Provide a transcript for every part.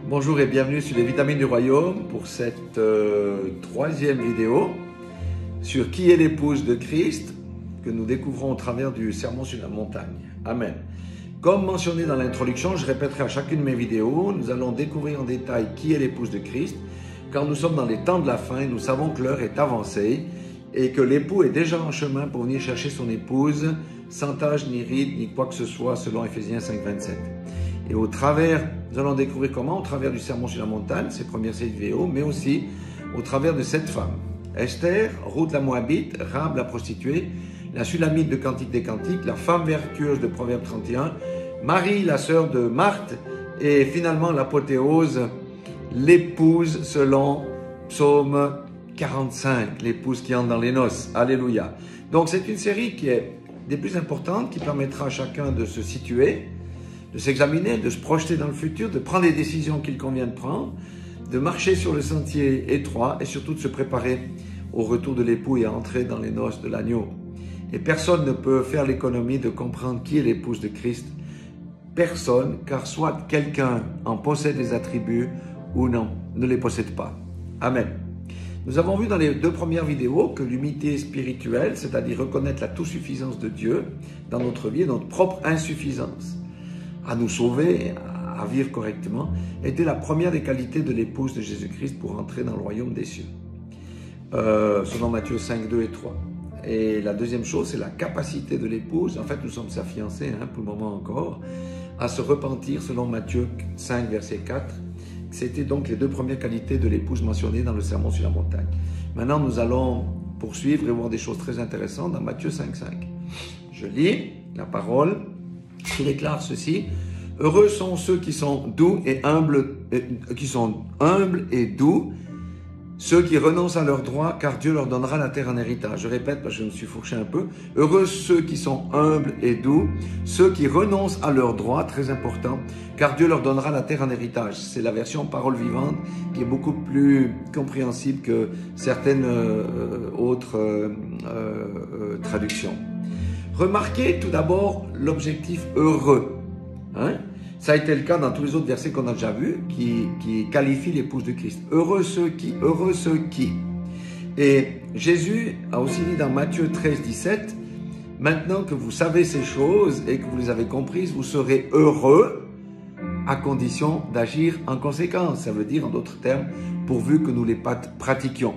Bonjour et bienvenue sur les vitamines du royaume pour cette troisième vidéo sur qui est l'épouse de Christ que nous découvrons au travers du sermon sur la montagne. Amen. Comme mentionné dans l'introduction, je répéterai à chacune de mes vidéos, nous allons découvrir en détail qui est l'épouse de Christ, car nous sommes dans les temps de la fin et nous savons que l'heure est avancée et que l'époux est déjà en chemin pour venir chercher son épouse sans tache ni ride ni quoi que ce soit selon Éphésiens 5,27. Et au travers, nous allons découvrir comment, au travers du sermon sur la montagne, ces premières 7 vidéos, mais aussi au travers de 7 femmes. Esther, Ruth la Moabite, Rahab la prostituée, la Sulamite de Cantique des Cantiques, la femme vertueuse de Proverbe 31, Marie, la sœur de Marthe, et finalement l'apothéose, l'épouse selon Psaume 45, l'épouse qui entre dans les noces. Alléluia. Donc c'est une série qui est des plus importantes, qui permettra à chacun de se situer, de s'examiner, de se projeter dans le futur, de prendre les décisions qu'il convient de prendre, de marcher sur le sentier étroit et surtout de se préparer au retour de l'époux et à entrer dans les noces de l'agneau. Et personne ne peut faire l'économie de comprendre qui est l'épouse de Christ. Personne, car soit quelqu'un en possède les attributs ou non, ne les possède pas. Amen. Nous avons vu dans les 2 premières vidéos que l'humilité spirituelle, c'est-à-dire reconnaître la toute-suffisance de Dieu dans notre vie et notre propre insuffisance à nous sauver, à vivre correctement, était la première des qualités de l'épouse de Jésus-Christ pour entrer dans le royaume des cieux. Selon Matthieu 5, 2 et 3. Et la deuxième chose, c'est la capacité de l'épouse, en fait nous sommes sa fiancée pour le moment encore, à se repentir selon Matthieu 5, verset 4. C'était donc les 2 premières qualités de l'épouse mentionnées dans le sermon sur la montagne. Maintenant, nous allons poursuivre et voir des choses très intéressantes dans Matthieu 5, 5. Je lis la parole qui déclare ceci: heureux sont ceux qui sont doux et humbles, doux, ceux qui renoncent à leurs droits, car Dieu leur donnera la terre en héritage. Je répète parce que je me suis fourché un peu. Heureux ceux qui sont humbles et doux, ceux qui renoncent à leurs droits, très important, car Dieu leur donnera la terre en héritage. C'est la version parole vivante qui est beaucoup plus compréhensible que certaines autres traductions. Remarquez tout d'abord l'objectif heureux. Ça a été le cas dans tous les autres versets qu'on a déjà vus qui qualifient l'épouse de Christ. Heureux ceux qui. Et Jésus a aussi dit dans Matthieu 13, 17, maintenant que vous savez ces choses et que vous les avez comprises, vous serez heureux à condition d'agir en conséquence. Ça veut dire en d'autres termes, pourvu que nous les pratiquions.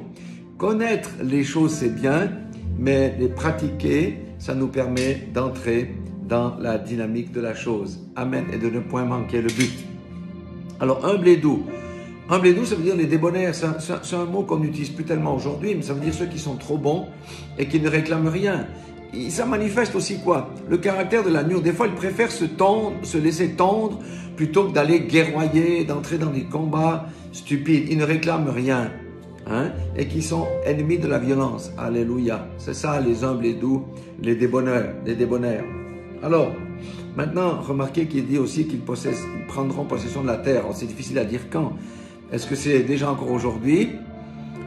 Connaître les choses c'est bien, mais les pratiquer, ça nous permet d'entrer dans la dynamique de la chose. Amen. Et de ne point manquer le but. Alors, humble et doux. Humble et doux, ça veut dire les débonnaires. C'est un mot qu'on n'utilise plus tellement aujourd'hui, mais ça veut dire ceux qui sont trop bons et qui ne réclament rien. Et ça manifeste aussi quoi? Le caractère de l'agneau. Des fois, il préfère se laisser tondre plutôt que d'aller guerroyer, d'entrer dans des combats stupides. Il ne réclame rien. Et qui sont ennemis de la violence. Alléluia. C'est ça les humbles et doux, les débonnaires. Alors, maintenant, remarquez qu'il dit aussi qu'ils prendront possession de la terre. C'est difficile à dire quand. Est-ce que c'est déjà encore aujourd'hui?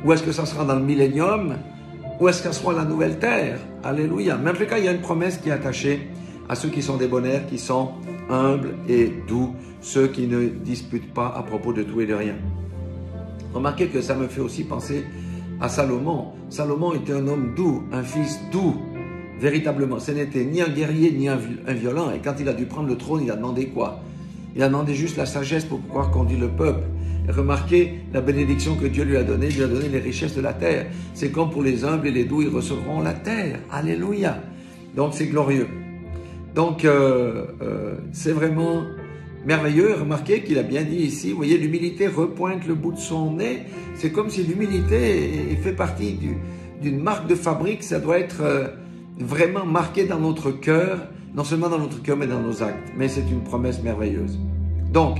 Ou est-ce que ça sera dans le millénium? Ou est-ce que ça sera la nouvelle terre? Alléluia. Mais en tout cas, il y a une promesse qui est attachée à ceux qui sont débonnaires, qui sont humbles et doux, ceux qui ne disputent pas à propos de tout et de rien. Remarquez que ça me fait aussi penser à Salomon. Salomon était un homme doux, un fils doux, véritablement. Ce n'était ni un guerrier, ni un violent. Et quand il a dû prendre le trône, il a demandé quoi? Il a demandé juste la sagesse pour pouvoir conduire le peuple. Et remarquez la bénédiction que Dieu lui a donnée les richesses de la terre. C'est comme pour les humbles et les doux, ils recevront la terre. Alléluia. Donc c'est glorieux. Donc c'est vraiment merveilleux. Remarquez qu'il a bien dit ici, vous voyez, l'humilité repointe le bout de son nez. C'est comme si l'humilité fait partie d'une marque de fabrique. Ça doit être vraiment marqué dans notre cœur, non seulement dans notre cœur, mais dans nos actes. Mais c'est une promesse merveilleuse. Donc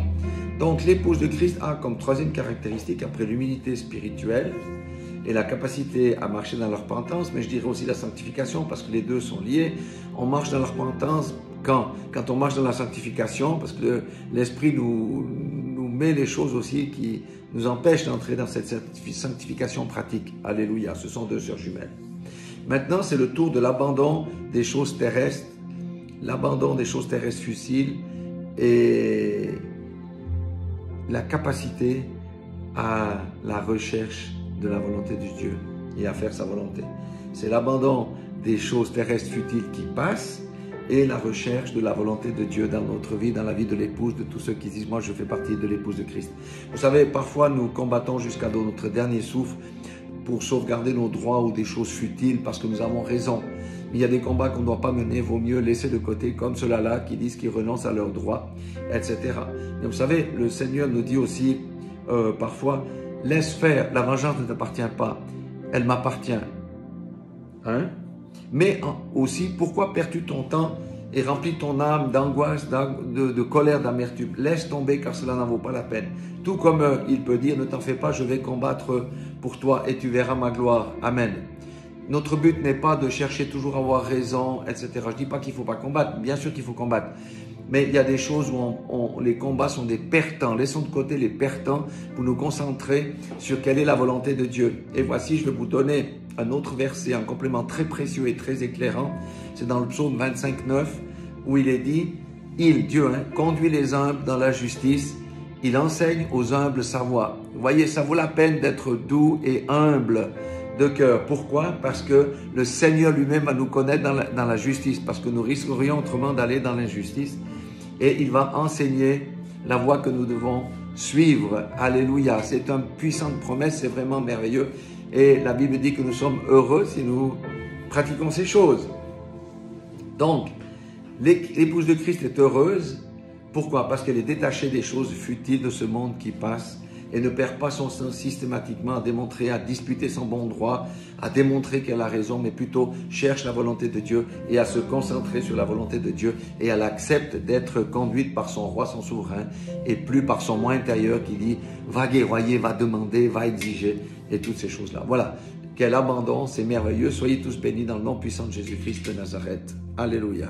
l'épouse de Christ a comme troisième caractéristique, après l'humilité spirituelle et la capacité à marcher dans la repentance, mais je dirais aussi la sanctification, parce que les deux sont liés. On marche dans la repentance quand on marche dans la sanctification, parce que l'Esprit nous met les choses aussi qui nous empêchent d'entrer dans cette sanctification pratique. Alléluia, ce sont 2 sœurs jumelles. Maintenant, c'est le tour de l'abandon des choses terrestres, l'abandon des choses terrestres futiles et la capacité à la recherche de la volonté de Dieu et à faire sa volonté. C'est l'abandon des choses terrestres futiles qui passent et la recherche de la volonté de Dieu dans notre vie, dans la vie de l'épouse, de tous ceux qui disent « moi je fais partie de l'épouse de Christ ». Vous savez, parfois nous combattons jusqu'à notre dernier souffle pour sauvegarder nos droits ou des choses futiles parce que nous avons raison. Il y a des combats qu'on ne doit pas mener, vaut mieux laisser de côté comme ceux-là qui disent qu'ils renoncent à leurs droits, etc. Mais vous savez, le Seigneur nous dit aussi parfois « laisse faire, la vengeance ne t'appartient pas, elle m'appartient ». Hein? Mais aussi, pourquoi perds-tu ton temps et remplis ton âme d'angoisse, de colère, d'amertume? Laisse tomber car cela n'en vaut pas la peine. Tout comme il peut dire, ne t'en fais pas, je vais combattre pour toi et tu verras ma gloire. Amen. Notre but n'est pas de chercher toujours à avoir raison, etc. Je ne dis pas qu'il ne faut pas combattre, bien sûr qu'il faut combattre. Mais il y a des choses où les combats sont des perdants. Laissons de côté les perdants pour nous concentrer sur quelle est la volonté de Dieu. Et voici, je vais vous donner un autre verset, un complément très précieux et très éclairant. C'est dans le psaume 25:9 où il est dit, Dieu, conduit les humbles dans la justice, il enseigne aux humbles sa voie. Vous voyez, ça vaut la peine d'être doux et humble de cœur. Pourquoi? Parce que le Seigneur lui-même va nous connaître dans la justice, parce que nous risquerions autrement d'aller dans l'injustice. Et il va enseigner la voie que nous devons suivre. Alléluia. C'est une puissante promesse, c'est vraiment merveilleux. Et la Bible dit que nous sommes heureux si nous pratiquons ces choses. Donc, l'épouse de Christ est heureuse. Pourquoi? Parce qu'elle est détachée des choses futiles de ce monde qui passe et ne perd pas son temps systématiquement à démontrer, à disputer son bon droit, à démontrer qu'elle a raison, mais plutôt cherche la volonté de Dieu et à se concentrer sur la volonté de Dieu et elle accepte d'être conduite par son roi, son souverain, et plus par son moi intérieur qui dit « va guerroyer, va demander, va exiger » et toutes ces choses-là. Voilà, quel abandon, c'est merveilleux. Soyez tous bénis dans le nom puissant de Jésus-Christ de Nazareth. Alléluia.